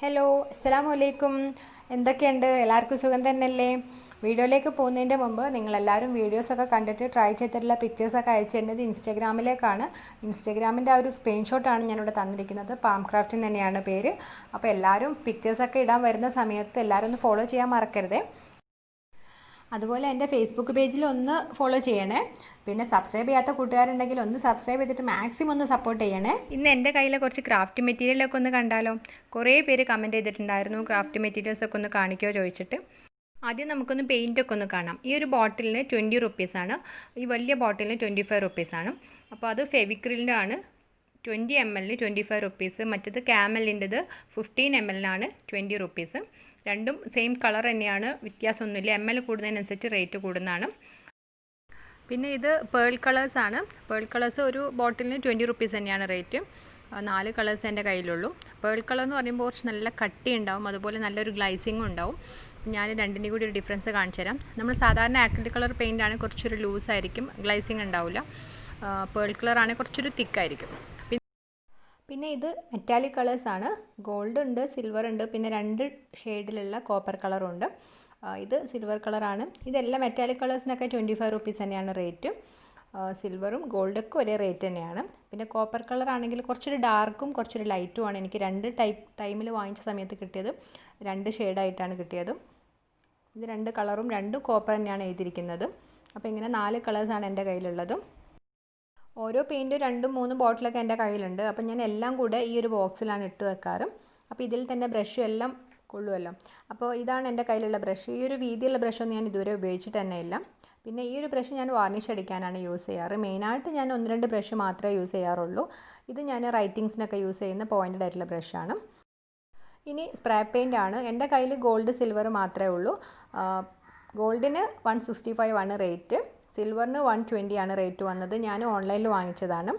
Hello, അസ്സലാമു അലൈക്കും. എന്തൊക്കെയുണ്ട്? എല്ലാവർക്കും സുഖം തന്നെയല്ലേ? വീഡിയോയിലേക്ക് പോകുന്നതിൻ്റെ മുമ്പ് നിങ്ങളെല്ലാവരും വീഡിയോസൊക്കെ കണ്ടിട്ട് ട്രൈ ചെയ്തിട്ടുള്ള പിക്ചേഴ്സൊക്കെ അയച്ചു തരുന്നത് ഇൻസ്റ്റാഗ്രാമിലേക്കാണ്. ഇൻസ്റ്റാഗ്രാമിൻ്റെ ആ ഒരു സ്ക്രീൻഷോട്ടാണ് ഞാനിവിടെ തന്നിരിക്കുന്നത്. പാം ക്രാഫ്റ്റ് തന്നെയാണ് പേര്. അപ്പോൾ എല്ലാവരും പിക്ചേഴ്സൊക്കെ ഇടാൻ വരുന്ന സമയത്ത് എല്ലാവരും ഒന്ന് ഫോളോ ചെയ്യാൻ മറക്കരുതേ. അതുപോലെ എൻ്റെ ഫേസ്ബുക്ക് പേജിൽ ഒന്ന് ഫോളോ ചെയ്യണേ. പിന്നെ സബ്സ്ക്രൈബ് ചെയ്യാത്ത കൂട്ടുകാരുണ്ടെങ്കിൽ ഒന്ന് സബ്സ്ക്രൈബ് ചെയ്തിട്ട് മാക്സിമം ഒന്ന് സപ്പോർട്ട് ചെയ്യണേ. ഇന്ന് എൻ്റെ കയ്യിലെ കുറച്ച് ക്രാഫ്റ്റ് മെറ്റീരിയലൊക്കെ ഒന്ന് കണ്ടാലോ? കുറേ പേര് കമൻറ്റ് ചെയ്തിട്ടുണ്ടായിരുന്നു ക്രാഫ്റ്റ് മെറ്റീരിയൽസൊക്കെ ഒന്ന് കാണിക്കുമോ ചോദിച്ചിട്ട്. ആദ്യം നമുക്കൊന്ന് പെയിൻറ്റൊക്കെ ഒന്ന് കാണാം. ഈ ഒരു ബോട്ടിലിന് 20 റുപ്പീസാണ്. ഈ വലിയ ബോട്ടിലിന് 25 റുപ്പീസാണ്. അപ്പോൾ അത് ഫെവിക്രിലിൻ്റെ ആണ്. 20 ml 25 റുപ്പീസ്. മറ്റത് ക്യാമലിൻ്റെത് 15 ml 20 റുപ്പീസ്. രണ്ടും സെയിം കളർ തന്നെയാണ്, വ്യത്യാസമൊന്നുമില്ല. ml കൂടുന്നതിനനുസരിച്ച് റേറ്റ് കൂടുന്നതാണ്. പിന്നെ ഇത് പേൾ കളേഴ്സാണ്. പേൾ കളേഴ്സ് ഒരു ബോട്ടിലിന് 20 റുപ്പീസ് തന്നെയാണ് റേറ്റ്. 4 കളേഴ്സ് എൻ്റെ കയ്യിലുള്ളൂ. പേൾ കളർ എന്ന് പറയുമ്പോൾ കുറച്ച് നല്ല കട്ടി ഉണ്ടാവും, അതുപോലെ നല്ലൊരു ഗ്ലൈസിങ്ങും ഉണ്ടാവും. ഞാൻ രണ്ടിൻ്റെയും കൂടി ഒരു ഡിഫറൻസ് കാണിച്ചു തരാം. നമ്മൾ സാധാരണ ആക്രിലിക് കളർ പെയിൻ്റാണ് കുറച്ചൊരു ലൂസായിരിക്കും, ഗ്ലൈസിങ് ഉണ്ടാവില്ല. പേൾ കളറാണെങ്കിൽ കുറച്ചൊരു തിക്കായിരിക്കും. പിന്നെ ഇത് മെറ്റാലിക് കളേഴ്സാണ്. ഗോൾഡ് ഉണ്ട്, സിൽവർ ഉണ്ട്, പിന്നെ 2 ഷെയ്ഡിലുള്ള കോപ്പർ കളറും ഉണ്ട്. ഇത് സിൽവർ കളറാണ്. ഇതെല്ലാം മെറ്റാലിക് കളേഴ്സിനൊക്കെ 25 റുപ്പീസ് തന്നെയാണ് റേറ്റ്. സിൽവറും ഗോൾഡൊക്കെ ഒരേ റേറ്റ് തന്നെയാണ്. പിന്നെ കോപ്പർ കളർ ആണെങ്കിൽ കുറച്ചൊരു ഡാർക്കും കുറച്ചൊരു ലൈറ്റുമാണ്. എനിക്ക് 2 ടൈമിൽ വാങ്ങിച്ച സമയത്ത് കിട്ടിയത് 2 ഷെയ്ഡായിട്ടാണ് കിട്ടിയത്. ഇത് 2 കളറും 2 കോപ്പർ തന്നെയാണ് എഴുതിയിരിക്കുന്നത്. അപ്പോൾ ഇങ്ങനെ 4 കളേഴ്സാണ് എൻ്റെ കയ്യിലുള്ളത്. ഓരോ പെയിൻറ്റും 2-3 ബോട്ടിലൊക്കെ എൻ്റെ കയ്യിലുണ്ട്. അപ്പോൾ ഞാൻ എല്ലാം കൂടെ ഈ ഒരു ബോക്സിലാണ് ഇട്ട് വെക്കാറ്. അപ്പോൾ ഇതിൽ തന്നെ ബ്രഷും എല്ലാം കൊള്ളുമല്ലോ. അപ്പോൾ ഇതാണ് എൻ്റെ കയ്യിലുള്ള ബ്രഷ്. ഈ ഒരു വീതിയുള്ള ബ്രഷൊന്നും ഞാൻ ഇതുവരെ ഉപയോഗിച്ചിട്ട് തന്നെ ഇല്ല. പിന്നെ ഈ ഒരു ബ്രഷ് ഞാൻ വാർണിഷ് അടിക്കാനാണ് യൂസ് ചെയ്യാറ്. മെയിനായിട്ട് ഞാൻ 1-2 ബ്രഷ് മാത്രമേ യൂസ് ചെയ്യാറുള്ളൂ. ഇത് ഞാൻ റൈറ്റിങ്സിനൊക്കെ യൂസ് ചെയ്യുന്ന പോയിൻറ്റഡ് ആയിട്ടുള്ള ബ്രഷാണ്. ഇനി സ്പ്രേ പെയിൻ്റ് ആണ്. എൻ്റെ കയ്യിൽ ഗോൾഡ് സിൽവർ മാത്രമേ ഉള്ളൂ. ഗോൾഡിന് 165 ആണ് റേറ്റ്. സിൽവറിന് 120 ആണ് റേറ്റ് വന്നത്. ഞാൻ ഓൺലൈനിൽ വാങ്ങിച്ചതാണ്.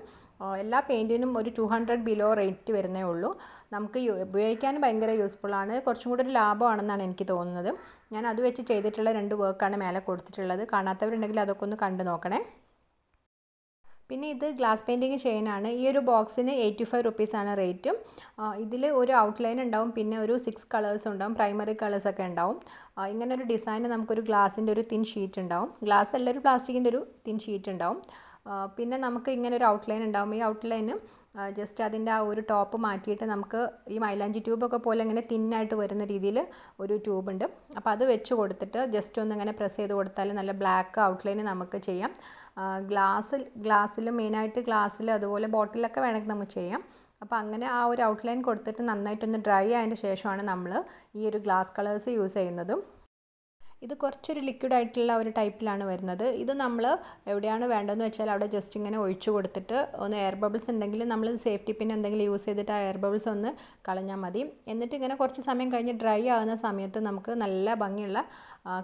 എല്ലാ പെയിൻറ്റിനും ഒരു 200 ബിലോ റേറ്റ് വരുന്നേ ഉള്ളൂ. നമുക്ക് ഉപയോഗിക്കാൻ ഭയങ്കര യൂസ്ഫുള്ളാണ്. കുറച്ചും കൂടി ഒരു ലാഭമാണെന്നാണ് എനിക്ക് തോന്നുന്നത്. ഞാൻ അത് വെച്ച് ചെയ്തിട്ടുള്ള 2 വർക്കാണ് മേലെ കൊടുത്തിട്ടുള്ളത്. കാണാത്തവരുണ്ടെങ്കിൽ അതൊക്കെ ഒന്ന് കണ്ടു നോക്കണേ. പിന്നെ ഇത് ഗ്ലാസ് പെയിൻറ്റിങ് ചെയ്യാനാണ്. ഈ ഒരു ബോക്സിന് 85 റുപ്പീസാണ് റേറ്റ്. ഇതിൽ ഒരു ഔട്ട്ലൈൻ ഉണ്ടാവും, പിന്നെ ഒരു 6 കളേഴ്സ് ഉണ്ടാവും, പ്രൈമറി കളേഴ്സൊക്കെ ഉണ്ടാവും. ഇങ്ങനൊരു ഡിസൈന് നമുക്കൊരു ഗ്ലാസിൻ്റെ ഒരു തിൻ ഷീറ്റ് ഉണ്ടാവും. ഗ്ലാസ് അല്ല, ഒരു പ്ലാസ്റ്റിക്കിൻ്റെ ഒരു തിൻ ഷീറ്റ് ഉണ്ടാവും. പിന്നെ നമുക്ക് ഇങ്ങനെ ഒരു ഔട്ട്ലൈൻ ഉണ്ടാവും. ഈ ഔട്ട്ലൈന് ജസ്റ്റ് അതിൻ്റെ ആ ഒരു ടോപ്പ് മാറ്റിയിട്ട് നമുക്ക് ഈ മൈലാഞ്ചി ട്യൂബൊക്കെ പോലെ ഇങ്ങനെ തിന്നായിട്ട് വരുന്ന രീതിയിൽ ഒരു ട്യൂബുണ്ട്. അപ്പോൾ അത് വെച്ച് കൊടുത്തിട്ട് ജസ്റ്റ് ഒന്ന് ഇങ്ങനെ പ്രസ് ചെയ്ത് കൊടുത്താൽ നല്ല ബ്ലാക്ക് ഔട്ട്ലൈന് നമുക്ക് ചെയ്യാം. ഗ്ലാസ്സിൽ മെയിനായിട്ട് ഗ്ലാസ്സിൽ അതുപോലെ ബോട്ടിലൊക്കെ വേണമെങ്കിൽ നമുക്ക് ചെയ്യാം. അപ്പോൾ അങ്ങനെ ആ ഒരു ഔട്ട്ലൈൻ കൊടുത്തിട്ട് നന്നായിട്ടൊന്ന് ഡ്രൈ ആയതിന് ശേഷമാണ് നമ്മൾ ഈ ഒരു ഗ്ലാസ് കളേഴ്സ് യൂസ് ചെയ്യുന്നത്. ഇത് കുറച്ചൊരു ലിക്വിഡ് ആയിട്ടുള്ള ഒരു ടൈപ്പിലാണ് വരുന്നത്. ഇത് നമ്മൾ എവിടെയാണ് വേണ്ടതെന്ന് വെച്ചാൽ അവിടെ ജസ്റ്റ് ഇങ്ങനെ ഒഴിച്ചു കൊടുത്തിട്ട് ഒന്ന് എയർ ബബിൾസ് ഉണ്ടെങ്കിൽ നമ്മൾ സേഫ്റ്റി പിൻ എന്തെങ്കിലും യൂസ് ചെയ്തിട്ട് ആ എയർ ബബിൾസ് ഒന്ന് കളഞ്ഞാൽ മതി. എന്നിട്ട് ഇങ്ങനെ കുറച്ച് സമയം കഴിഞ്ഞ് ഡ്രൈ ആകുന്ന സമയത്ത് നമുക്ക് നല്ല ഭംഗിയുള്ള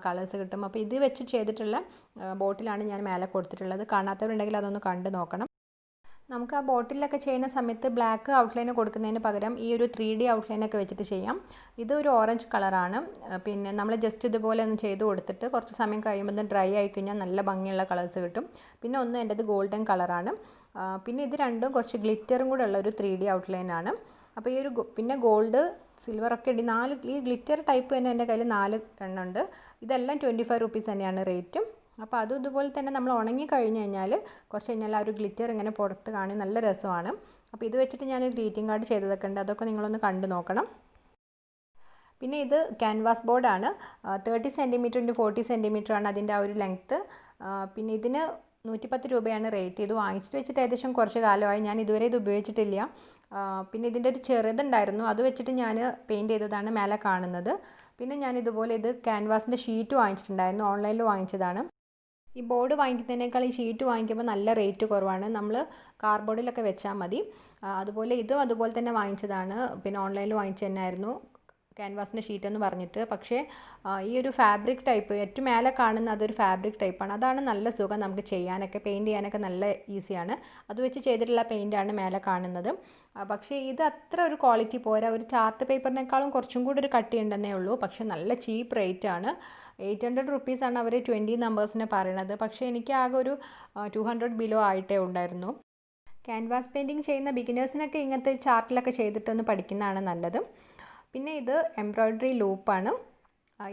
കളേഴ്സ് കിട്ടും. അപ്പോൾ ഇത് വെച്ച് ചെയ്തിട്ടുള്ള ബോട്ടിലാണ് ഞാൻ മേലെ കൊടുത്തിട്ടുള്ളത്. കാണാത്തവരുണ്ടെങ്കിൽ അതൊന്ന് കണ്ടു നോക്കണം. നമുക്ക് ആ ബോട്ടിലൊക്കെ ചെയ്യുന്ന സമയത്ത് ബ്ലാക്ക് ഔട്ട്ലൈൻ കൊടുക്കുന്നതിന് പകരം ഈ ഒരു 3D ഔട്ട്ലൈനൊക്കെ വെച്ചിട്ട് ചെയ്യാം. ഇത് ഒരു ഓറഞ്ച് കളറാണ്. പിന്നെ നമ്മൾ ജസ്റ്റ് ഇതുപോലെ ഒന്ന് ചെയ്ത് കൊടുത്തിട്ട് കുറച്ച് സമയം കഴിയുമ്പോൾ ഡ്രൈ ആയിക്കഴിഞ്ഞാൽ നല്ല ഭംഗിയുള്ള കളേഴ്സ് കിട്ടും. പിന്നെ ഒന്ന് എൻ്റെത് ഗോൾഡൻ കളറാണ്. പിന്നെ ഇത് രണ്ടും കുറച്ച് ഗ്ലിറ്ററും കൂടെ ഉള്ള ഒരു 3D ഔട്ട്ലൈനാണ്. അപ്പോൾ ഈ ഒരു പിന്നെ ഗോൾഡ് സിൽവറൊക്കെ ഉണ്ട്. ഈ ഗ്ലിറ്റർ ടൈപ്പ് തന്നെ എൻ്റെ കയ്യിൽ 4 എണ്ണം ഉണ്ട്. ഇതെല്ലാം 25 റുപ്പീസ് തന്നെയാണ് റേറ്റ്. അപ്പോൾ അതും ഇതുപോലെ തന്നെ നമ്മൾ ഉണങ്ങി കഴിഞ്ഞ് കഴിഞ്ഞാൽ കുറച്ച് കഴിഞ്ഞാൽ ആ ഒരു ഗ്ലിറ്റർ ഇങ്ങനെ പുറത്ത് കാണാൻ നല്ല രസമാണ്. അപ്പോൾ ഇത് വെച്ചിട്ട് ഞാൻ ഗ്രീറ്റിംഗ് കാർഡ് ചെയ്തതൊക്കെ ഉണ്ട്. അതൊക്കെ നിങ്ങളൊന്ന് കണ്ടു നോക്കണം. പിന്നെ ഇത് ക്യാൻവാസ് ബോർഡാണ്. 30 സെൻറ്റിമീറ്റർ ഇൻറ്റു 40 സെൻറ്റിമീറ്റർ ആണ് അതിൻ്റെ ആ ഒരു ലെങ്ത്ത്. പിന്നെ ഇതിന് 110 രൂപയാണ് റേറ്റ്. ഇത് വാങ്ങിച്ചിട്ട് വെച്ചിട്ട് ഏകദേശം കുറച്ച് കാലമായി. ഞാൻ ഇതുവരെ ഇത് ഉപയോഗിച്ചിട്ടില്ല. പിന്നെ ഇതിൻ്റെ ഒരു ചെറുതുണ്ടായിരുന്നു, അത് വെച്ചിട്ട് ഞാൻ പെയിൻറ്റ് ചെയ്തതാണ് മേലെ കാണുന്നത്. പിന്നെ ഞാൻ ഇതുപോലെ ഇത് ക്യാൻവാസിൻ്റെ ഷീറ്റ് വാങ്ങിച്ചിട്ടുണ്ടായിരുന്നു, ഓൺലൈനിൽ വാങ്ങിച്ചതാണ്. ഈ ബോർഡ് വാങ്ങിക്കുന്നതിനേക്കാൾ ഈ ഷീറ്റ് വാങ്ങിക്കുമ്പോൾ നല്ല റേറ്റ് കുറവാണ്. നമ്മൾ കാർഡ്ബോർഡിലൊക്കെ വെച്ചാൽ മതി. അതുപോലെ ഇതും അതുപോലെ തന്നെ വാങ്ങിച്ചതാണ്. പിന്നെ ഓൺലൈനിൽ വാങ്ങിച്ചു തന്നെയായിരുന്നു ക്യാൻവാസിൻ്റെ ഷീറ്റ് എന്ന് പറഞ്ഞിട്ട്. പക്ഷേ ഈ ഒരു ഫാബ്രിക് ടൈപ്പ് ഏറ്റവും മേലെ കാണുന്ന അതൊരു ഫാബ്രിക് ടൈപ്പാണ്. അതാണ് നല്ല സുഖം നമുക്ക് ചെയ്യാനൊക്കെ, പെയിൻറ്റ് ചെയ്യാനൊക്കെ നല്ല ഈസിയാണ്. അത് വെച്ച് ചെയ്തിട്ടുള്ള പെയിൻറ്റാണ് മേലെ കാണുന്നത്. പക്ഷേ ഇത് അത്ര ഒരു ക്വാളിറ്റി പോരാ. ഒരു ചാർട്ട് പേപ്പറിനേക്കാളും കുറച്ചും കൂടി ഒരു കട്ടി ഉണ്ടെന്നേ ഉള്ളൂ. പക്ഷേ നല്ല ചീപ്പ് റേറ്റ് ആണ്. 800 റുപ്പീസാണ് അവർ 20 നമ്പേഴ്സിന് പറയണത്. പക്ഷേ എനിക്ക് ആകെ ഒരു 200 ബിലോ ആയിട്ടേ ഉണ്ടായിരുന്നു. ക്യാൻവാസ് പെയിൻറ്റിങ് ചെയ്യുന്ന ബിഗിനേഴ്സിനൊക്കെ ഇങ്ങനത്തെ ചാർട്ടിലൊക്കെ ചെയ്തിട്ടൊന്ന് പഠിക്കുന്നതാണ് നല്ലത്. പിന്നെ ഇത് എംബ്രോയ്ഡറി ലൂപ്പാണ്.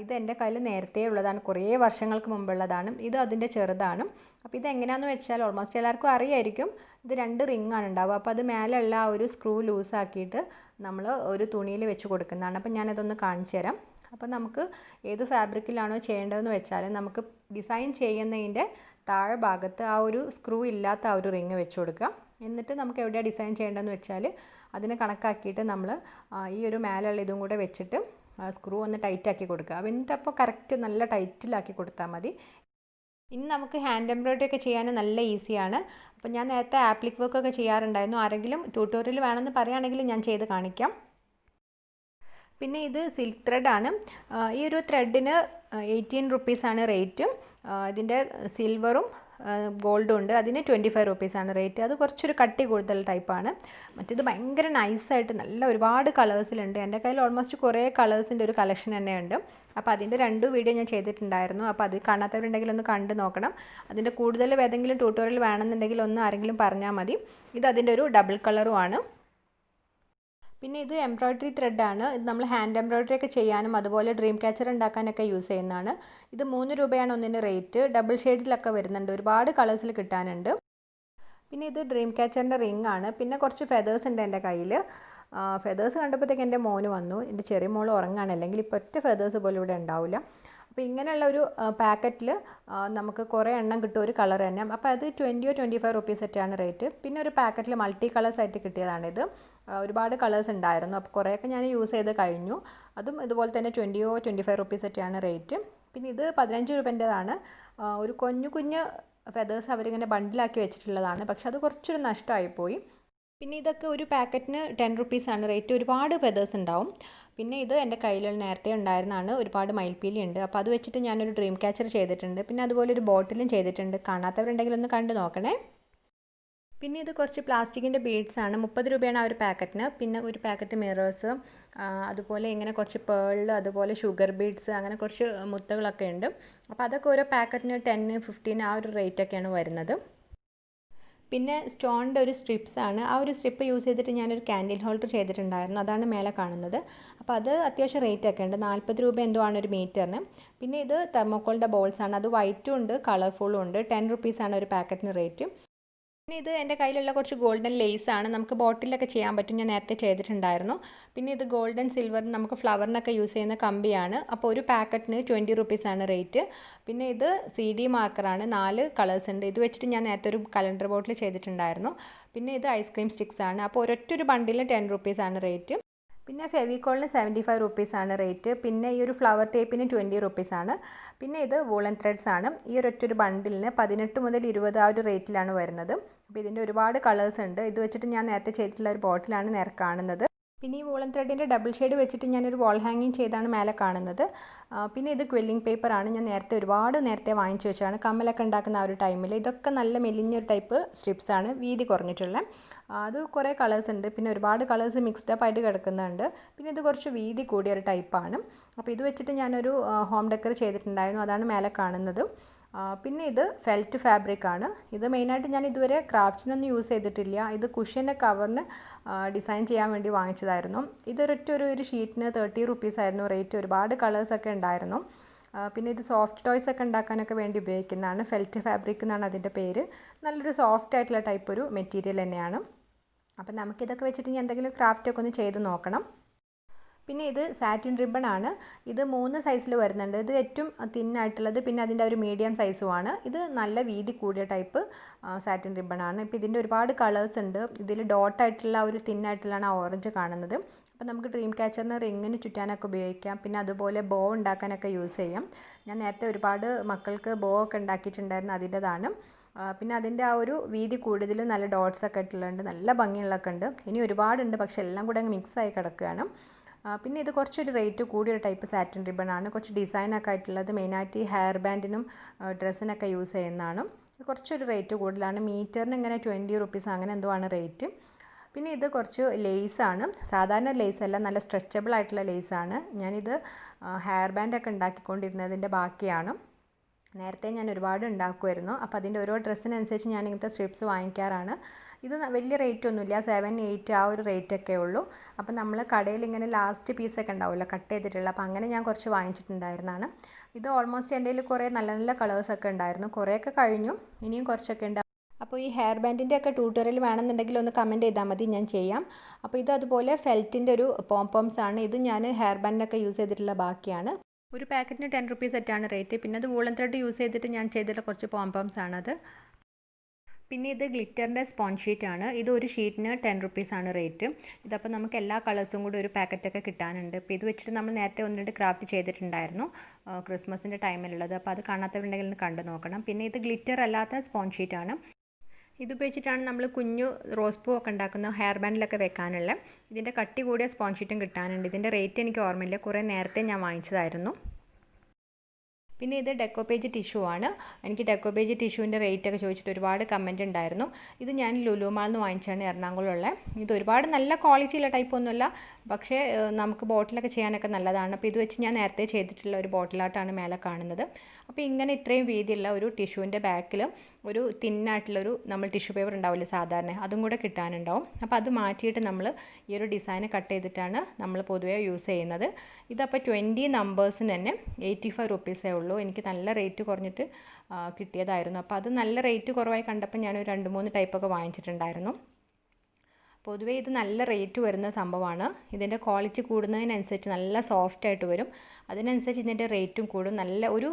ഇത് എൻ്റെ കയ്യിൽ നേരത്തെ ഉള്ളതാണ്, കുറേ വർഷങ്ങൾക്ക് മുമ്പുള്ളതാണ്. ഇത് അതിൻ്റെ ചെറുതാണ്. അപ്പോൾ ഇതെങ്ങനെയാണെന്ന് വെച്ചാൽ ഓൾമോസ്റ്റ് എല്ലാവർക്കും അറിയായിരിക്കും. ഇത് 2 റിങ്ങാണ് ഉണ്ടാവുക. അപ്പോൾ അത് മേലുള്ള ആ ഒരു സ്ക്രൂ ലൂസാക്കിയിട്ട് നമ്മൾ ഒരു തുണിയിൽ വെച്ച് കൊടുക്കുന്നതാണ്. അപ്പോൾ ഞാനതൊന്ന് കാണിച്ചു തരാം. അപ്പോൾ നമുക്ക് ഏത് ഫാബ്രിക്കിലാണോ ചെയ്യേണ്ടതെന്ന് വെച്ചാൽ നമുക്ക് ഡിസൈൻ ചെയ്യുന്നതിൻ്റെ താഴെ ഭാഗത്ത് ആ ഒരു സ്ക്രൂ ഇല്ലാത്ത ആ ഒരു റിങ് വെച്ച് കൊടുക്കുക. എന്നിട്ട് നമുക്ക് എവിടെയാണ് ഡിസൈൻ ചെയ്യേണ്ടതെന്ന് വെച്ചാൽ അതിനെ കണക്കാക്കിയിട്ട് നമ്മൾ ഈ ഒരു മേലുള്ള ഇതും കൂടെ വെച്ചിട്ട് സ്ക്രൂ ഒന്ന് ടൈറ്റാക്കി കൊടുക്കുക. എന്നിട്ട് അപ്പോൾ കറക്റ്റ് നല്ല ടൈറ്റിലാക്കി കൊടുത്താൽ മതി. ഇനി നമുക്ക് ഹാൻഡ് എംബ്രോയ്ഡറി ഒക്കെ ചെയ്യാൻ നല്ല ഈസിയാണ്. അപ്പോൾ ഞാൻ നേരത്തെ ആപ്ലിക് വർക്കൊക്കെ ചെയ്യാറുണ്ടായിരുന്നു. ആരെങ്കിലും ട്യൂട്ടോറിയൽ വേണമെന്ന് പറയുകയാണെങ്കിൽ ഞാൻ ചെയ്ത് കാണിക്കാം. പിന്നെ ഇത് സിൽക്ക് ത്രെഡാണ്. ഈ ഒരു ത്രെഡിന് 18 റുപ്പീസാണ് റേറ്റ്. ഇതിൻ്റെ സിൽവറും ഗോൾഡും ഉണ്ട്, അതിന് 25 റുപ്പീസാണ് റേറ്റ്. അത് കുറച്ചൊരു കട്ടി കൂടുതൽ ടൈപ്പാണ്. മറ്റേത് ഭയങ്കര നൈസായിട്ട് നല്ല ഒരുപാട് കളേഴ്സിലുണ്ട്. എൻ്റെ കയ്യിൽ ഓൾമോസ്റ്റ് കുറേ കളേഴ്സിൻ്റെ ഒരു കളക്ഷൻ തന്നെ ഉണ്ട്. അപ്പോൾ അതിൻ്റെ 2 വീഡിയോ ഞാൻ ചെയ്തിട്ടുണ്ടായിരുന്നു. അപ്പോൾ അത് കാണാത്തവരുണ്ടെങ്കിൽ ഒന്ന് കണ്ടു നോക്കണം. അതിൻ്റെ കൂടുതൽ ഏതെങ്കിലും ട്യൂട്ടോറിയൽ വേണമെന്നുണ്ടെങ്കിൽ ഒന്ന് ആരെങ്കിലും പറഞ്ഞാൽ മതി. ഇത് അതിൻ്റെ ഒരു ഡബിൾ കളറുമാണ്. പിന്നെ ഇത് എംബ്രോയ്ഡറി ത്രെഡാണ്. ഇത് നമ്മൾ ഹാൻഡ് എംബ്രോയ്ഡറി ഒക്കെ ചെയ്യാനും അതുപോലെ ഡ്രീം ക്യാച്ചർ ഉണ്ടാക്കാനൊക്കെ യൂസ് ചെയ്യുന്നതാണ്. ഇത് 3 രൂപയാണ് ഒന്നിൻ്റെ റേറ്റ്. ഡബിൾ ഷെയ്ഡ്സിലൊക്കെ വരുന്നുണ്ട്, ഒരുപാട് കളേഴ്സിൽ കിട്ടാനുണ്ട്. പിന്നെ ഇത് ഡ്രീം ക്യാച്ചറിൻ്റെ റിംഗ് ആണ്. പിന്നെ കുറച്ച് ഫെതേഴ്സ് ഉണ്ട് എൻ്റെ കയ്യിൽ. ഫെതേഴ്സ് കണ്ടപ്പോഴത്തേക്ക് എൻ്റെ മോന് വന്നു. എൻ്റെ ചെറിയ മോൾ ഉറങ്ങാണ്, അല്ലെങ്കിൽ ഇപ്പോൾ ഒറ്റ ഫെതേഴ്സ് പോലും ഇവിടെ ഉണ്ടാവില്ല. അപ്പോൾ ഇങ്ങനെയുള്ള ഒരു പാക്കറ്റിൽ നമുക്ക് കുറേ എണ്ണം കിട്ടും, ഒരു കളർ തന്നെ. അപ്പോൾ അത് 20 25 റുപ്പീസ് ഒക്കെയാണ് റേറ്റ്. പിന്നെ ഒരു പാക്കറ്റിൽ മൾട്ടി കളേഴ്സ് ആയിട്ട് കിട്ടിയതാണിത്. ഒരുപാട് കളേഴ്സ് ഉണ്ടായിരുന്നു. അപ്പോൾ കുറേയൊക്കെ ഞാൻ യൂസ് ചെയ്ത് കഴിഞ്ഞു. അതും ഇതുപോലെ തന്നെ 20 25 റുപ്പീസ് ഒക്കെയാണ് റേറ്റ്. പിന്നെ ഇത് 15 രൂപേൻ്റെതാണ്. ഒരു കുഞ്ഞു ഫെതേഴ്സ് അവരിങ്ങനെ ബണ്ടിലാക്കി വെച്ചിട്ടുള്ളതാണ്. പക്ഷെ അത് കുറച്ചൊരു നഷ്ടമായിപ്പോയി. പിന്നെ ഇതൊക്കെ ഒരു പാക്കറ്റിന് 10 റുപ്പീസാണ് റേറ്റ്. ഒരുപാട് ഫെതേഴ്സ് ഉണ്ടാവും. പിന്നെ ഇത് എൻ്റെ കയ്യിൽ നേരത്തെ ഉണ്ടായിരുന്നതാണ്. ഒരുപാട് മയിൽപ്പീലി ഉണ്ട്. അപ്പോൾ അത് വെച്ചിട്ട് ഞാനൊരു ഡ്രീം ക്യാച്ചർ ചെയ്തിട്ടുണ്ട്. പിന്നെ അതുപോലെ ഒരു ബോട്ടിലും ചെയ്തിട്ടുണ്ട്. കാണാത്തവരുണ്ടെങ്കിൽ ഒന്ന് കണ്ടു നോക്കണേ. പിന്നെ ഇത് കുറച്ച് പ്ലാസ്റ്റിക്കിൻ്റെ ബീഡ്സാണ്. 30 രൂപയാണ് ആ ഒരു പാക്കറ്റിന്. പിന്നെ ഒരു പാക്കറ്റ് മിറേഴ്സ്, അതുപോലെ ഇങ്ങനെ കുറച്ച് പേൾ, അതുപോലെ ഷുഗർ ബീഡ്സ്, അങ്ങനെ കുറച്ച് മുത്തുകളൊക്കെ ഉണ്ട്. അപ്പോൾ അതൊക്കെ ഓരോ പാക്കറ്റിന് 10 15 ആ ഒരു റേറ്റൊക്കെയാണ് വരുന്നത്. പിന്നെ സ്റ്റോണിൻ്റെ ഒരു സ്ട്രിപ്സാണ്. ആ ഒരു സ്ട്രിപ്പ് യൂസ് ചെയ്തിട്ട് ഞാനൊരു ക്യാൻഡിൽ ഹോൾഡർ ചെയ്തിട്ടുണ്ടായിരുന്നു. അതാണ് മേലെ കാണുന്നത്. അപ്പോൾ അത് അത്യാവശ്യം റേറ്റൊക്കെ ഉണ്ട്. 40 രൂപ എന്തോ ആണ് ഒരു മീറ്ററിന്. പിന്നെ ഇത് തെർമോക്കോളിൻ്റെ ബോൾസാണ്. അത് വൈറ്റും ഉണ്ട് കളർഫുള്ളും ഉണ്ട്. 10 റുപ്പീസാണ് ഒരു പാക്കറ്റിന് റേറ്റ്. പിന്നെ ഇത് എൻ്റെ കയ്യിലുള്ള കുറച്ച് ഗോൾഡൻ ലേസാണ്. നമുക്ക് ബോട്ടിലൊക്കെ ചെയ്യാൻ പറ്റും, ഞാൻ നേരത്തെ ചെയ്തിട്ടുണ്ടായിരുന്നു. പിന്നെ ഇത് ഗോൾഡൻ സിൽവർ നമുക്ക് ഫ്ലവറിനൊക്കെ യൂസ് ചെയ്യുന്ന കമ്പിയാണ്. അപ്പോൾ ഒരു പാക്കറ്റിന് 20 റുപ്പീസാണ് റേറ്റ്. പിന്നെ ഇത് CD മാർക്കറാണ്. 4 കളേഴ്സ് ഉണ്ട്. ഇത് വെച്ചിട്ട് ഞാൻ നേരത്തെ ഒരു കലണ്ടർ ബോട്ടിൽ ചെയ്തിട്ടുണ്ടായിരുന്നു. പിന്നെ ഇത് ഐസ്ക്രീം സ്റ്റിക്സ് ആണ്. അപ്പോൾ ഒരൊറ്റൊരു ബണ്ടിലിന് 10 റുപ്പീസാണ് റേറ്റ്. പിന്നെ ഫെവിക്കോളിന് 75 റുപ്പീസാണ് റേറ്റ്. പിന്നെ ഈ ഒരു ഫ്ലവർ ടേപ്പിന് 20 റുപ്പീസാണ്. പിന്നെ ഇത് വൂളൻ ത്രെഡ്സ് ആണ്. ഈ ഒരൊറ്റൊരു ബണ്ടിലിന് 18 മുതൽ 20 ആ ഒരു റേറ്റിലാണ് വരുന്നത്. അപ്പോൾ ഇതിൻ്റെ ഒരുപാട് കളേഴ്സ് ഉണ്ട്. ഇത് വെച്ചിട്ട് ഞാൻ നേരത്തെ ചെയ്തിട്ടുള്ള ഒരു ബോട്ടിലാണ് നേരെ കാണുന്നത്. പിന്നെ ഈ വൂളൻ ത്രെഡിൻ്റെ ഡബിൾ ഷെയ്ഡ് വെച്ചിട്ട് ഞാനൊരു വാൾ ഹാങ്ങിങ് ചെയ്താണ് മേലെ കാണുന്നത്. പിന്നെ ഇത് ക്വില്ലിംഗ് പേപ്പറാണ്. ഞാൻ ഒരുപാട് നേരത്തെ വാങ്ങിച്ചു വെച്ചാണ് കമ്മലൊക്കെ ഉണ്ടാക്കുന്ന ആ ഒരു ടൈമിൽ. ഇതൊക്കെ നല്ല മെലിഞ്ഞൊരു ടൈപ്പ് സ്ട്രിപ്സാണ്, വീതി കുറഞ്ഞിട്ടുള്ള. അത് കുറേ കളേഴ്സ് ഉണ്ട്. പിന്നെ ഒരുപാട് കളേഴ്സ് മിക്സ്ഡ് അപ്പ് ആയിട്ട് കിടക്കുന്നുണ്ട്. പിന്നെ ഇത് കുറച്ച് വീതി കൂടിയൊരു ടൈപ്പാണ്. അപ്പോൾ ഇത് വെച്ചിട്ട് ഞാനൊരു ഹോം ഡെക്കർ ചെയ്തിട്ടുണ്ടായിരുന്നു. അതാണ് മേലെ കാണുന്നത്. പിന്നെ ഇത് ഫെൽറ്റ് ഫാബ്രിക് ആണ്. ഇത് മെയിനായിട്ട് ഞാൻ ഇതുവരെ ക്രാഫ്റ്റിനൊന്നും യൂസ് ചെയ്തിട്ടില്ല. ഇത് കുഷ്യൻ്റെ കവറിന് ഡിസൈൻ ചെയ്യാൻ വേണ്ടി വാങ്ങിച്ചതായിരുന്നു. ഒരു ഷീറ്റിന് 30 റുപ്പീസായിരുന്നു റേറ്റ്. ഒരുപാട് കളേഴ്സൊക്കെ ഉണ്ടായിരുന്നു. പിന്നെ ഇത് സോഫ്റ്റ് ടോയ്സ് ഒക്കെ ഉണ്ടാക്കാനൊക്കെ വേണ്ടി ഉപയോഗിക്കുന്നതാണ്. ഫെൽറ്റ് ഫാബ്രിക് എന്നാണ് അതിൻ്റെ പേര്. നല്ലൊരു സോഫ്റ്റ് ആയിട്ടുള്ള ടൈപ്പ് ഒരു മെറ്റീരിയൽ തന്നെയാണ്. അപ്പം നമുക്കിതൊക്കെ വെച്ചിട്ട് ഞാൻ എന്തെങ്കിലും ക്രാഫ്റ്റൊക്കെ ഒന്ന് ചെയ്ത് നോക്കണം. പിന്നെ ഇത് സാറ്റിൻ റിബൺ ആണ്. ഇത് 3 സൈസിൽ വരുന്നുണ്ട്. ഇത് ഏറ്റവും തിന്നായിട്ടുള്ളത്, പിന്നെ അതിൻ്റെ ഒരു മീഡിയം സൈസുമാണ്. ഇത് നല്ല വീതി കൂടിയ ടൈപ്പ് സാറ്റിൻ റിബൺ ആണ്. ഇപ്പോൾ ഇതിൻ്റെ ഒരുപാട് കളേഴ്സ് ഉണ്ട്. ഇതിൽ ഡോട്ടായിട്ടുള്ള ഒരു തിന്നായിട്ടുള്ളതാണ് ആ ഓറഞ്ച് കാണുന്നത്. അപ്പോൾ നമുക്ക് ഡ്രീം ക്യാച്ചറിന് റിങ്ങിന് ചുറ്റാനൊക്കെ ഉപയോഗിക്കാം. പിന്നെ അതുപോലെ ബോ ഉണ്ടാക്കാനൊക്കെ യൂസ് ചെയ്യാം. ഞാൻ നേരത്തെ ഒരുപാട് മക്കൾക്ക് ബോ ഒക്കെ ഉണ്ടാക്കിയിട്ടുണ്ടായിരുന്നു, അതിൻ്റെതാണ്. പിന്നെ അതിൻ്റെ ആ ഒരു വീതി കൂടുതലും നല്ല ഡോട്ട്സ് ഒക്കെ ഇട്ടുള്ളുണ്ട്. നല്ല ഭംഗിയുള്ളതൊക്കെ ഉണ്ട്. ഇനി ഒരുപാടുണ്ട്, പക്ഷെ എല്ലാം കൂടെ അങ്ങ് മിക്സായി കിടക്കുകയാണ്. പിന്നെ ഇത് കുറച്ചൊരു റേറ്റ് കൂടിയൊരു ടൈപ്പ് സാറ്റിൻ റിബൺ ആണ്. കുറച്ച് ഡിസൈനൊക്കെ ആയിട്ടുള്ളത്. മെയിനായിട്ട് ഈ ഹെയർ ബാൻഡിനും ഡ്രസ്സിനൊക്കെ യൂസ് ചെയ്യുന്നതാണ്. കുറച്ചൊരു റേറ്റ് കൂടുതലാണ്. മീറ്ററിന് ഇങ്ങനെ 20 റുപ്പീസ് അങ്ങനെ എന്തോ ആണ് റേറ്റ്. പിന്നെ ഇത് കുറച്ച് ലേസാണ്. സാധാരണ ലേസല്ല, നല്ല സ്ട്രെച്ചബിൾ ആയിട്ടുള്ള ലേസാണ്. ഞാനിത് ഹെയർ ബാൻഡൊക്കെ ഉണ്ടാക്കിക്കൊണ്ടിരുന്നതിൻ്റെ ബാക്കിയാണ്. നേരത്തെ ഞാൻ ഒരുപാട് ഉണ്ടാക്കുമായിരുന്നു. അപ്പോൾ അതിൻ്റെ ഓരോ ഡ്രസ്സിനനുസരിച്ച് ഞാൻ ഇങ്ങനത്തെ സ്ട്രിപ്സ് വാങ്ങിക്കാറാണ്. ഇത് വലിയ റേറ്റ് ഒന്നുമില്ല, 7-8 ആ ഒരു റേറ്റൊക്കെ ഉള്ളൂ. അപ്പോൾ നമ്മൾ കടയിൽ ഇങ്ങനെ ലാസ്റ്റ് പീസൊക്കെ ഉണ്ടാവുമല്ലോ കട്ട് ചെയ്തിട്ടുള്ള, അപ്പോൾ അങ്ങനെ ഞാൻ കുറച്ച് വാങ്ങിച്ചിട്ടുണ്ടായിരുന്നതാണ്. ഇത് ഓൾമോസ്റ്റ് എൻ്റെ കയ്യിൽ കുറേ നല്ല നല്ല കളേഴ്സൊക്കെ ഉണ്ടായിരുന്നു, കുറേയൊക്കെ കഴിഞ്ഞു, ഇനിയും കുറച്ചൊക്കെ ഉണ്ട്. അപ്പോൾ ഈ ഹെയർ ബാൻഡിൻ്റെ ഒക്കെ ട്യൂട്ടോറിയൽ വേണമെന്നുണ്ടെങ്കിൽ ഒന്ന് കമൻറ്റ് ചെയ്താൽ മതി, ഞാൻ ചെയ്യാം. അപ്പോൾ ഇത് അതുപോലെ ഫെൽറ്റിൻ്റെ ഒരു പോംപോംസ് ആണ്. ഇത് ഞാൻ ഹെയർ ബാൻഡിനൊക്കെ യൂസ് ചെയ്തിട്ടുള്ള ബാക്കിയാണ്. ഒരു പാക്കറ്റിന് 10 റുപ്പീസ് സെറ്റാണ് റേറ്റ്. പിന്നെ അത് വൂളൻ ത്രെഡ് യൂസ് ചെയ്തിട്ട് ഞാൻ ചെയ്തിട്ടുള്ള കുറച്ച് പോംപോംസ് ആണത്. പിന്നെ ഇത് ഗ്ലിറ്ററിൻ്റെ സ്പോഞ്ച് ഷീറ്റാണ്. ഇത് ഒരു ഷീറ്റിന് 10 റുപ്പീസാണ് റേറ്റ്. ഇതപ്പോൾ നമുക്ക് എല്ലാ കളേഴ്സും കൂടി ഒരു പാക്കറ്റൊക്കെ കിട്ടാനുണ്ട്. അപ്പോൾ ഇത് വെച്ചിട്ട് നമ്മൾ നേരത്തെ 1-2 ക്രാഫ്റ്റ് ചെയ്തിട്ടുണ്ടായിരുന്നു ക്രിസ്മസിൻ്റെ ടൈമിലുള്ളത്. അപ്പോൾ അത് കാണാത്തവരുണ്ടെങ്കിൽ ഒന്ന് കണ്ടു നോക്കണം. പിന്നെ ഇത് ഗ്ലിറ്റർ അല്ലാത്ത സ്പോഞ്ച് ഷീറ്റാണ്. ഇതുപയോഗിച്ചിട്ടാണ് നമ്മൾ കുഞ്ഞു റോസ് പൂ ഒക്കെ ഉണ്ടാക്കുന്ന ഹെയർ ബാൻഡിലൊക്കെ വെക്കാനുള്ള. ഇതിൻ്റെ കട്ടി കൂടിയ സ്പോഞ്ച് ഷീറ്റും കിട്ടാനുണ്ട്. ഇതിൻ്റെ റേറ്റ് എനിക്ക് ഓർമ്മയില്ല, കുറേ നേരത്തെ ഞാൻ വാങ്ങിച്ചതായിരുന്നു. പിന്നെ ഇത് ഡെക്കോപേജ് ടിഷ്യൂ ആണ്. എനിക്ക് ഡെക്കോപേജ് ടിഷ്യൂവിൻ്റെ റേറ്റൊക്കെ ചോദിച്ചിട്ട് ഒരുപാട് കമൻറ്റ് ഉണ്ടായിരുന്നു. ഇത് ഞാൻ ലുലു മാളിൽ നിന്ന് വാങ്ങിച്ചാണ്, എറണാകുളമുള്ള. ഇത് ഒരുപാട് നല്ല ക്വാളിറ്റിയുള്ള ടൈപ്പൊന്നുമല്ല, പക്ഷേ നമുക്ക് ബോട്ടിലൊക്കെ ചെയ്യാനൊക്കെ നല്ലതാണ്. അപ്പോൾ ഇത് വെച്ച് ഞാൻ നേരത്തെ ചെയ്തിട്ടുള്ള ഒരു ബോട്ടിലായിട്ടാണ് മേലെ കാണുന്നത്. അപ്പോൾ ഇങ്ങനെ ഇത്രയും വീതിയുള്ള ഒരു ടിഷ്യൂവിൻ്റെ ബാക്കിൽ ഒരു തിന്നായിട്ടുള്ളൊരു നമ്മൾ ടിഷ്യൂ പേപ്പർ ഉണ്ടാവില്ലേ സാധാരണ, അതും കൂടെ കിട്ടാനുണ്ടാവും. അപ്പോൾ അത് മാറ്റിയിട്ട് നമ്മൾ ഈ ഒരു ഡിസൈൻ കട്ട് ചെയ്തിട്ടാണ് നമ്മൾ പൊതുവേ യൂസ് ചെയ്യുന്നത്. ഇതപ്പോൾ 20 നമ്പേഴ്സിന് തന്നെ 85 റുപ്പീസേ ഉള്ളൂ. എനിക്ക് നല്ല റേറ്റ് കുറഞ്ഞിട്ട് കിട്ടിയതായിരുന്നു. അപ്പോൾ അത് നല്ല റേറ്റ് കുറവായി കണ്ടപ്പോൾ ഞാനൊരു 2-3 ടൈപ്പൊക്കെ വാങ്ങിച്ചിട്ടുണ്ടായിരുന്നു. പൊതുവേ ഇത് നല്ല റേറ്റ് വരുന്ന സംഭവമാണ്. ഇതിൻ്റെ ക്വാളിറ്റി കൂടുന്നതിനനുസരിച്ച് നല്ല സോഫ്റ്റായിട്ട് വരും, അതിനനുസരിച്ച് ഇതിൻ്റെ റേറ്റും കൂടും. നല്ല ഒരു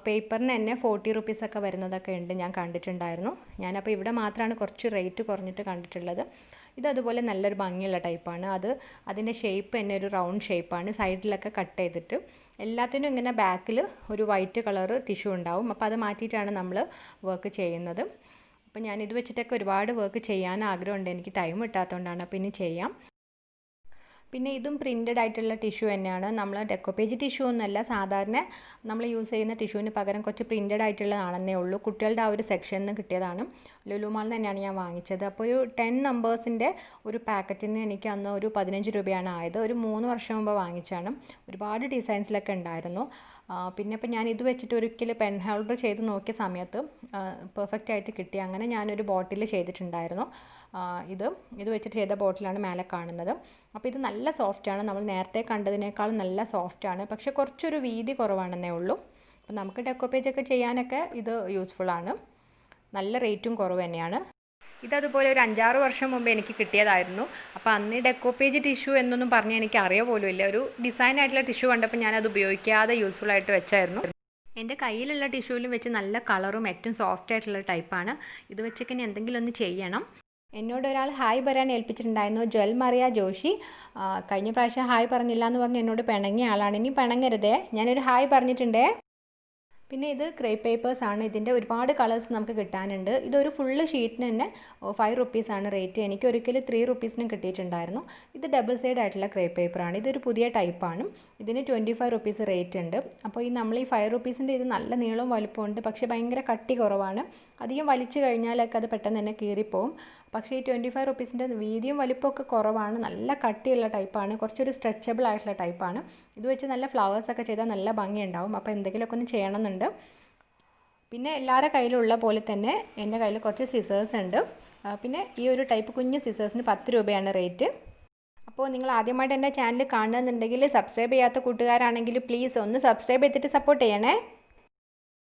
പേപ്പറിന് തന്നെ 40 റുപ്പീസൊക്കെ വരുന്നതൊക്കെ ഉണ്ട്, ഞാൻ കണ്ടിട്ടുണ്ടായിരുന്നു. ഞാനപ്പോൾ ഇവിടെ മാത്രമാണ് കുറച്ച് റേറ്റ് കുറഞ്ഞിട്ട് കണ്ടിട്ടുള്ളത്. ഇതതുപോലെ നല്ലൊരു ഭംഗിയുള്ള ടൈപ്പാണ്. അതിൻ്റെ ഷേപ്പ് തന്നെ ഒരു റൗണ്ട് ഷേപ്പാണ്, സൈഡിലൊക്കെ കട്ട് ചെയ്തിട്ട്. എല്ലാത്തിനും ഇങ്ങനെ ബാക്കിൽ ഒരു വൈറ്റ് കളർ ടിഷ്യൂ ഉണ്ടാവും. അപ്പോൾ അത് മാറ്റിയിട്ടാണ് നമ്മൾ വർക്ക് ചെയ്യുന്നത്. അപ്പോൾ ഞാനിത് വെച്ചിട്ടൊക്കെ ഒരുപാട് വർക്ക് ചെയ്യാൻ ആഗ്രഹമുണ്ട്, എനിക്ക് ടൈം കിട്ടാത്തതുകൊണ്ടാണ്. അപ്പോൾ ഇനി ചെയ്യാം. പിന്നെ ഇതും പ്രിൻറ്റഡ് ആയിട്ടുള്ള ടിഷ്യൂ തന്നെയാണ്. നമ്മൾ ഡെക്കോപേജ് ടിഷ്യൂ ഒന്നുമല്ല, സാധാരണ നമ്മൾ യൂസ് ചെയ്യുന്ന ടിഷ്യൂവിന് പകരം കുറച്ച് പ്രിൻറ്റഡ് ആയിട്ടുള്ളതാണെന്നേ ഉള്ളൂ. കുട്ടികളുടെ ആ ഒരു സെക്ഷനിൽ നിന്ന് കിട്ടിയതാണ്. ലുലു മാളിൽ തന്നെയാണ് ഞാൻ വാങ്ങിച്ചത്. അപ്പോൾ ഒരു 10 നമ്പേഴ്സിൻ്റെ ഒരു പാക്കറ്റിന് എനിക്ക് അന്ന് ഒരു 15 രൂപയാണ് ആയത്. ഒരു 3 വർഷം മുമ്പ് വാങ്ങിച്ചാണ്. ഒരുപാട് ഡിസൈൻസിലൊക്കെ ഉണ്ടായിരുന്നു. പിന്നെ ഇപ്പോൾ ഞാൻ ഇത് വെച്ചിട്ട് ഒരിക്കൽ പെൻ ഹോൾഡർ ചെയ്ത് നോക്കിയ സമയത്ത് പെർഫെക്റ്റ് ആയിട്ട് കിട്ടി. അങ്ങനെ ഞാനൊരു ബോട്ടിൽ ചെയ്തിട്ടുണ്ടായിരുന്നു. ഇത് വെച്ചിട്ട് ചെയ്ത ബോട്ടിലാണ് മേലെ കാണുന്നത്. അപ്പോൾ ഇത് നല്ല സോഫ്റ്റാണ്, നമ്മൾ നേരത്തെ കണ്ടതിനേക്കാളും നല്ല സോഫ്റ്റാണ്. പക്ഷേ കുറച്ചൊരു വീതി കുറവാണെന്നേ ഉള്ളൂ. അപ്പോൾ നമുക്ക് ഡെക്കോപേജൊക്കെ ചെയ്യാനൊക്കെ ഇത് യൂസ്ഫുള്ളാണ്. നല്ല റേറ്റും കുറവ് തന്നെയാണ്. ഇതതുപോലെ ഒരു 5-6 വർഷം മുമ്പ് എനിക്ക് കിട്ടിയതായിരുന്നു. അപ്പോൾ അന്ന് ഡെക്കോപേജ് ടിഷ്യൂ എന്നൊന്നും പറഞ്ഞാൽ എനിക്ക് അറിയ പോലുമില്ല. ഒരു ഡിസൈനായിട്ടുള്ള ടിഷ്യൂ കണ്ടപ്പോൾ ഞാനത് ഉപയോഗിക്കാതെ യൂസ്ഫുള്ളായിട്ട് വെച്ചായിരുന്നു. എൻ്റെ കയ്യിലുള്ള ടിഷ്യൂവിലും വെച്ച് നല്ല കളറും ഏറ്റവും സോഫ്റ്റ് ആയിട്ടുള്ള ടൈപ്പാണ്. ഇത് വെച്ചൊക്കെ ഇനി എന്തെങ്കിലും ഒന്ന് ചെയ്യണം. എന്നോട് ഒരാൾ ഹായ് പറയാൻ ഏൽപ്പിച്ചിട്ടുണ്ടായിരുന്നു, ജൽ മറിയ ജോഷി. കഴിഞ്ഞ പ്രാവശ്യം ഹായ് പറഞ്ഞില്ല എന്ന് പറഞ്ഞ് എന്നോട് പിണങ്ങിയ ആളാണ്. ഇനി പിണങ്ങരുതേ, ഞാനൊരു ഹായ് പറഞ്ഞിട്ടുണ്ടേ. പിന്നെ ഇത് ക്രേപ്പ് പേപ്പേഴ്സ് ആണ്. ഇതിൻ്റെ ഒരുപാട് കളേഴ്സ് നമുക്ക് കിട്ടാനുണ്ട്. ഇതൊരു ഫുള്ള് ഷീറ്റിന് തന്നെ 5 റുപ്പീസാണ് റേറ്റ്. എനിക്ക് ഒരിക്കലും 3 റുപ്പീസിനും കിട്ടിയിട്ടുണ്ടായിരുന്നു. ഇത് ഡബിൾ സൈഡ് ആയിട്ടുള്ള ക്രേപ്പ് പേപ്പറാണ്. ഇതൊരു പുതിയ ടൈപ്പാണ്. ഇതിന് 25 റുപ്പീസ് റേറ്റ് ഉണ്ട്. അപ്പോൾ നമ്മൾ ഈ 5 റുപ്പീസിൻ്റെ ഇത് നല്ല നീളവും വലുപ്പമുണ്ട്, പക്ഷേ ഭയങ്കര കട്ടി കുറവാണ്. അധികം വലിച്ചു കഴിഞ്ഞാലൊക്കെ അത് പെട്ടെന്ന് തന്നെ കീറിപ്പോവും. പക്ഷേ ഈ 25 റുപ്പീസിൻ്റെ വീതിയും വലിപ്പമൊക്കെ കുറവാണ്, നല്ല കട്ടിയുള്ള ടൈപ്പാണ്, കുറച്ചൊരു സ്ട്രെച്ചബിൾ ആയിട്ടുള്ള ടൈപ്പാണ്. ഇത് വെച്ച് നല്ല ഫ്ലവേഴ്സൊക്കെ ചെയ്താൽ നല്ല ഭംഗിയുണ്ടാവും. അപ്പോൾ എന്തെങ്കിലുമൊക്കെ ഒന്ന് ചെയ്യണമെന്നുണ്ട്. പിന്നെ എല്ലാവരുടെ കയ്യിലുള്ള പോലെ തന്നെ എൻ്റെ കയ്യിൽ കുറച്ച് സിസേഴ്സ് ഉണ്ട്. പിന്നെ ഈ ഒരു ടൈപ്പ് കുഞ്ഞ് സിസേഴ്സിന് 10 രൂപയാണ് റേറ്റ്. അപ്പോൾ നിങ്ങൾ ആദ്യമായിട്ട് എൻ്റെ ചാനൽ കാണുന്നുണ്ടെങ്കിൽ, സബ്സ്ക്രൈബ് ചെയ്യാത്ത കൂട്ടുകാരാണെങ്കിൽ പ്ലീസ് ഒന്ന് സബ്സ്ക്രൈബ് ചെയ്തിട്ട് സപ്പോർട്ട് ചെയ്യണേ.